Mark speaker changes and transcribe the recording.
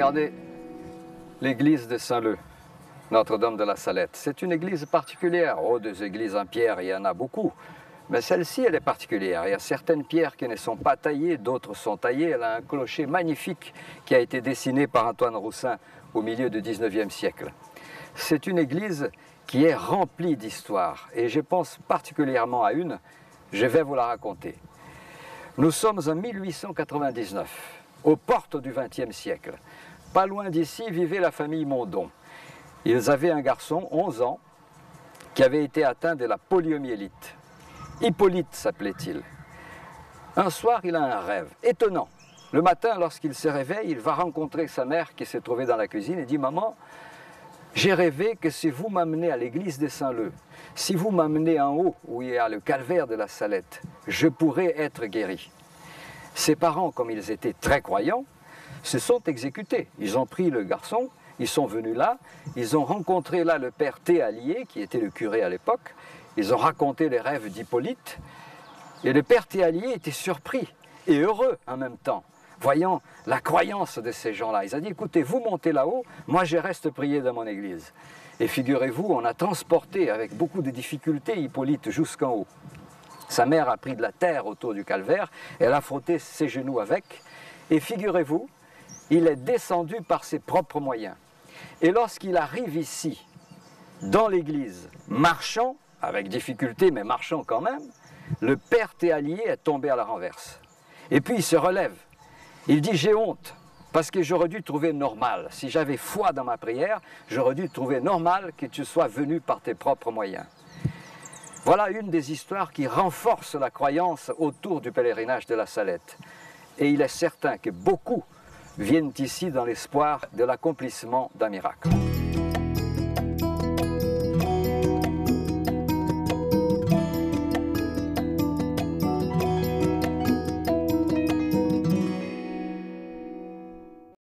Speaker 1: Regardez l'église de Saint-Leu, Notre-Dame de la Salette. C'est une église particulière. Oh, des églises en pierre, il y en a beaucoup. Mais celle-ci, elle est particulière. Il y a certaines pierres qui ne sont pas taillées, d'autres sont taillées. Elle a un clocher magnifique qui a été dessiné par Antoine Roussin au milieu du 19e siècle. C'est une église qui est remplie d'histoire. Et je pense particulièrement à une, je vais vous la raconter. Nous sommes en 1899, aux portes du XXe siècle. Pas loin d'ici vivait la famille Mondon. Ils avaient un garçon, 11 ans, qui avait été atteint de la poliomyélite. Hippolyte s'appelait-il. Un soir, il a un rêve étonnant. Le matin, lorsqu'il se réveille, il va rencontrer sa mère qui se trouvait dans la cuisine et dit « Maman, j'ai rêvé que si vous m'amenez à l'église de Saint-Leu, si vous m'amenez en haut où il y a le calvaire de la Salette, je pourrais être guéri. » Ses parents, comme ils étaient très croyants, se sont exécutés. Ils ont pris le garçon, ils sont venus là, ils ont rencontré là le père Théalier, qui était le curé à l'époque. Ils ont raconté les rêves d'Hippolyte. Et le père Théalier était surpris et heureux en même temps, voyant la croyance de ces gens-là. Il a dit, écoutez, vous montez là-haut, moi je reste prier dans mon église. Et figurez-vous, on a transporté avec beaucoup de difficultés Hippolyte jusqu'en haut. Sa mère a pris de la terre autour du calvaire, elle a frotté ses genoux avec, et figurez-vous, il est descendu par ses propres moyens. Et lorsqu'il arrive ici, dans l'église, marchant, avec difficulté, mais marchant quand même, le père Théalier est tombé à la renverse. Et puis il se relève. Il dit, j'ai honte, parce que j'aurais dû trouver normal. Si j'avais foi dans ma prière, j'aurais dû trouver normal que tu sois venu par tes propres moyens. Voilà une des histoires qui renforce la croyance autour du pèlerinage de la Salette. Et il est certain que beaucoup viennent ici dans l'espoir de l'accomplissement d'un miracle.